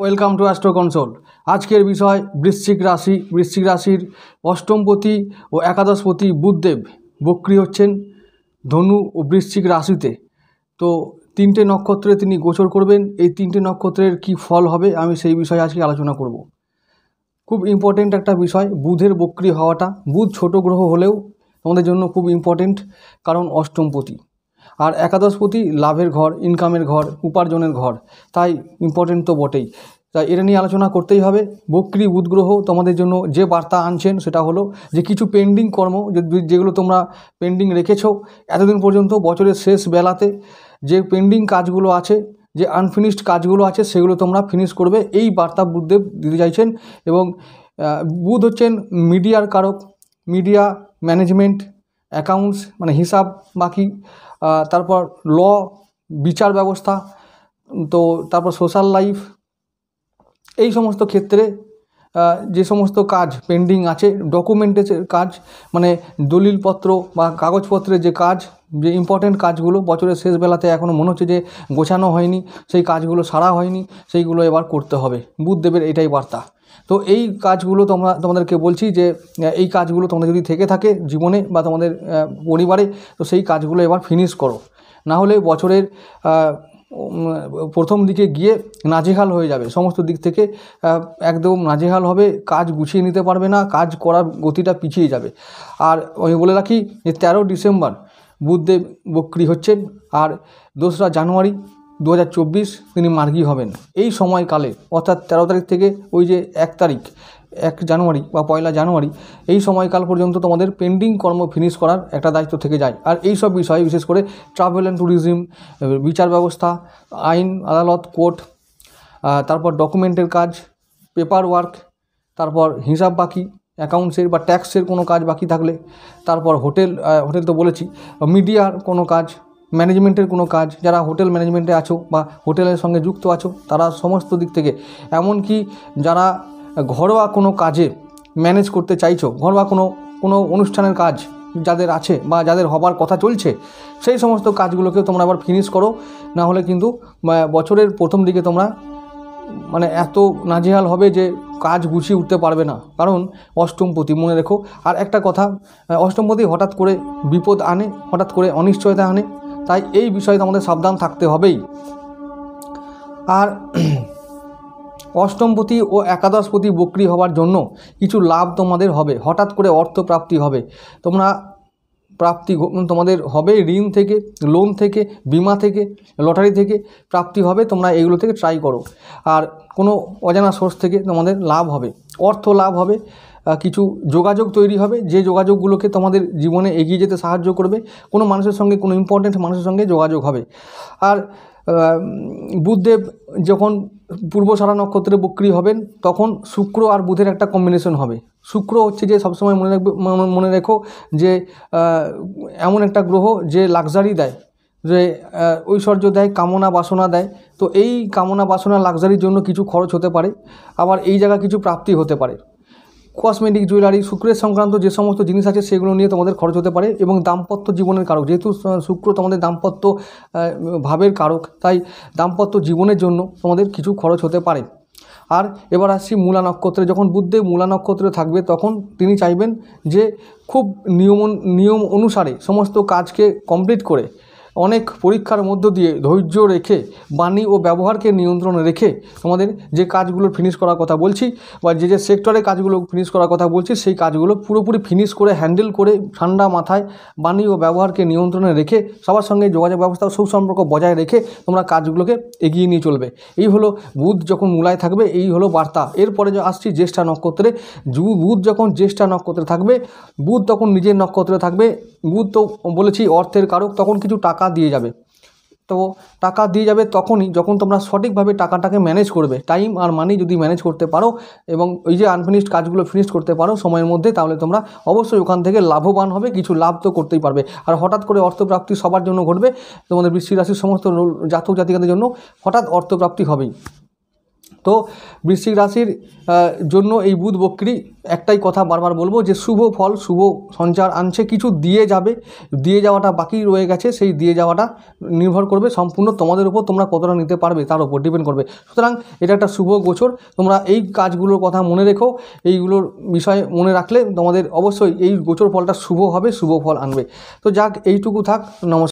Welcome to astro console. আজকের বিষয় বৃশ্চিক রাশি। বৃশ্চিক রাশির অষ্টমপতি ও একাদশপতি বুধদেব বক্রী হচ্ছেন ধনু ও বৃশ্চিক রাশিতে। তো তিনটে নক্ষত্রে তিনি গোচর করবেন। এই তিনটে নক্ষত্রের কি ফল হবে আমি সেই বিষয়ে আজকে আলোচনা করব। খুব ইম্পর্টেন্ট একটা বিষয় বুধের বক্রী হওয়াটা। বুধ ছোট গ্রহ হলেও আমাদের জন্য খুব ইম্পর্টেন্ট, কারণ অষ্টমপতি আর একাদশপতি লাভের ঘর, ইনকামের ঘর, উপার্জনের ঘর, তাই ইম্পর্টেন্ট তো বটেই। তাই এটা নিয়ে আলোচনা করতেই হবে। বক্রী বুধ গ্রহ তোমাদের জন্য যে বার্তা আনছেন সেটা হলো যে কিছু পেন্ডিং কর্ম যেগুলো তোমরা পেন্ডিং রেখেছো এতদিন পর্যন্ত, বছরের শেষ বেলাতে যে পেন্ডিং কাজগুলো আছে, যে আনফিনিশড কাজগুলো আছে সেগুলো তোমরা ফিনিশ করবে, এই বার্তা বুধদেব দিতে চাইছেন। এবং বুধ হচ্ছেন মিডিয়ার কারক। মিডিয়া, ম্যানেজমেন্ট, অ্যাকাউন্টস মানে হিসাব বাকি, তারপর ল, বিচার ব্যবস্থা, তো তারপর সোশ্যাল লাইফ, এই সমস্ত ক্ষেত্রে যে সমস্ত কাজ পেন্ডিং আছে, ডকুমেন্টের কাজ মানে দলিলপত্র বা কাগজপত্রের যে কাজ, যে ইম্পর্টেন্ট কাজগুলো বছরের শেষ বেলাতে এখনও মনে হচ্ছে যে গোছানো হয়নি, সেই কাজগুলো সারা হয়নি, সেইগুলো এবার করতে হবে। বুধদেবের এটাই বার্তা। তো এই কাজগুলো তোমাদেরকে বলছি যে এই কাজগুলো তোমাদের যদি থেকে থাকে জীবনে বা তোমাদের পরিবারে, তো সেই কাজগুলো এবার ফিনিশ করো, না হলে বছরের প্রথম দিকে গিয়ে নাজেহাল হয়ে যাবে। সমস্ত দিক থেকে একদম নাজেহাল হবে, কাজ গুছিয়ে নিতে পারবে না, কাজ করার গতিটা পিছিয়ে যাবে। আর আমি বলে রাখি যে 13 ডিসেম্বর বুধদেব বক্রী হচ্ছেন, আর 2রা জানুয়ারি 2024 তিনি মার্গী হবেন। এই সময়কালে অর্থাৎ 13 তারিখ থেকে ওই যে 1 জানুয়ারি বা 1 জানুয়ারি, এই সময়কাল পর্যন্ত তোমাদের পেন্ডিং কর্ম ফিনিশ করার একটা দায়িত্ব থেকে যায়। আর এই সব বিষয়ে বিশেষ করে ট্রাভেল অ্যান্ড ট্যুরিজম, বিচার ব্যবস্থা, আইন আদালত, কোর্ট, তারপর ডকুমেন্টের কাজ, পেপার ওয়ার্ক, তারপর হিসাব বাকি, অ্যাকাউন্টসের বা ট্যাক্সের কোনো কাজ বাকি থাকলে, তারপর হোটেল তো বলেছি, মিডিয়ার কোনো কাজ, ম্যানেজমেন্টের কোনো কাজ, যারা হোটেল ম্যানেজমেন্টে আছো বা হোটেলের সঙ্গে যুক্ত আছো তারা সমস্ত দিক থেকে, এমনকি যারা ঘরোয়া কোনো কাজে ম্যানেজ করতে চাইছো, ঘরোয়া কোনো অনুষ্ঠানের কাজ যাদের আছে বা যাদের হবার কথা চলছে, সেই সমস্ত কাজগুলোকেও তোমরা আবার ফিনিশ করো, না হলে কিন্তু বছরের প্রথম দিকে তোমরা মানে এত নাজেহাল হবে যে কাজ গুছিয়ে উঠতে পারবে না, কারণ অষ্টমপতি মনে রেখো। আর একটা কথা, অষ্টমপতি হঠাৎ করে বিপদ আনে, হঠাৎ করে অনিশ্চয়তা আনে, তাই এই বিষয়ে আমাদের সাবধান থাকতে হবেই। আর অষ্টমপতি ও একাদশপতি বক্রী হওয়ার জন্য কিছু লাভ তোমাদের হবে, হঠাৎ করে অর্থ প্রাপ্তি হবে, তোমাদের হবে ঋণ থেকে, লোন থেকে, বিমা থেকে, লটারি থেকে প্রাপ্তি হবে। তোমরা এগুলো থেকে ট্রাই করো। আর কোনো অজানা সোর্স থেকে তোমাদের লাভ হবে, অর্থ লাভ হবে, কিছু যোগাযোগ তৈরি হবে, যে যোগাযোগগুলোকে তোমাদের জীবনে এগিয়ে যেতে সাহায্য করবে। কোনো মানুষের সঙ্গে, কোনো ইম্পর্টেন্ট মানুষের সঙ্গে যোগাযোগ হবে। আর বুধদেব যখন পূর্বসারা নক্ষত্রে বক্রী হবেন তখন শুক্র আর বুধের একটা কম্বিনেশন হবে। শুক্র হচ্ছে যে সবসময় মনে রেখো যে এমন একটা গ্রহ যে লাক্সারি দেয়, যে ঐশ্বর্য দেয়, কামনা বাসনা দেয়। তো এই কামনা বাসনা লাক্সারির জন্য কিছু খরচ হতে পারে, আবার এই জায়গায় কিছু প্রাপ্তি হতে পারে। কসমেটিক, জুয়েলারি, শুক্রের সংক্রান্ত যে সমস্ত জিনিস আছে সেগুলো নিয়ে তোমাদের খরচ হতে পারে। এবং দাম্পত্য জীবনের কারক, যেহেতু শুক্র তোমাদের দাম্পত্য ভাবের কারক, তাই দাম্পত্য জীবনের জন্য তোমাদের কিছু খরচ হতে পারে। আর এবার আসছি মূলা নক্ষত্রে। যখন বুধদেব মূলা নক্ষত্রে থাকবে তখন তিনি চাইবেন যে খুব নিয়ম অনুসারে সমস্ত কাজকে কমপ্লিট করে, অনেক পরীক্ষার মধ্য দিয়ে ধৈর্য রেখে, বাণী ও ব্যবহারকে নিয়ন্ত্রণে রেখে তোমাদের যে কাজগুলো ফিনিশ করার কথা বলছি বা যে সেক্টরে কাজগুলো ফিনিশ করার কথা বলছি সেই কাজগুলো পুরোপুরি ফিনিশ করে, হ্যান্ডেল করে, ঠান্ডা মাথায় বাণী ও ব্যবহারকে নিয়ন্ত্রণে রেখে, সবার সঙ্গে যোগাযোগ ব্যবস্থা ও সুসম্পর্ক বজায় রেখে তোমরা কাজগুলোকে এগিয়ে নিয়ে চলবে। এই হলো বুধ যখন মূলায় থাকবে, এই হলো বার্তা। এরপরে আসছি জ্যেষ্ঠা নক্ষত্রে। বুধ যখন জ্যেষ্ঠা নক্ষত্রে থাকবে, বুধ তখন নিজের নক্ষত্রে থাকবে। বুধ তো বলেছি অর্থের কারক, তখন কিছু টাকা দিয়ে যাবে। তো টাকা দিয়ে যাবে তখনই যখন তোমরা সঠিকভাবে টাকাটাকে ম্যানেজ করবে। টাইম আর মানি যদি ম্যানেজ করতে পারো এবং এই যে আনফিনিশড কাজগুলো ফিনিশ করতে পারো সময়ের মধ্যে, তাহলে তোমরা অবশ্যই ওখান থেকে লাভবান হবে, কিছু লাভ তো করতেই পারবে। আর হঠাৎ করে অর্থপ্রাপ্তি সবার জন্য ঘটবে, তোমাদের বৃশ্চিক রাশির সমস্ত জাতক জাতিকাদের জন্য হঠাৎ অর্থপ্রাপ্তি হবেই। তো বৃশ্চিক রাশির জন্য এই বুধ বক্রী একটাই কথা বারবার বলবো যে শুভ ফল শুভ সঞ্চার আনছে, কিছু দিয়ে যাবে, দিয়ে যাওয়াটা বাকি রয়ে গেছে, সেই দিয়ে যাওয়াটা নির্ভর করবে সম্পূর্ণ তোমাদের উপর, তোমরা কতটা নিতে পারবে তার উপর ডিপেন্ড করবে। সুতরাং এটা একটা শুভ গোচর, তোমরা এই কাজগুলোর কথা মনে রেখো, এইগুলোর বিষয় মনে রাখলে তোমাদের অবশ্যই এই গোচর ফলটা শুভ হবে, শুভ ফল আনবে। তো যাক, এইটুকু থাক, নমস্কার।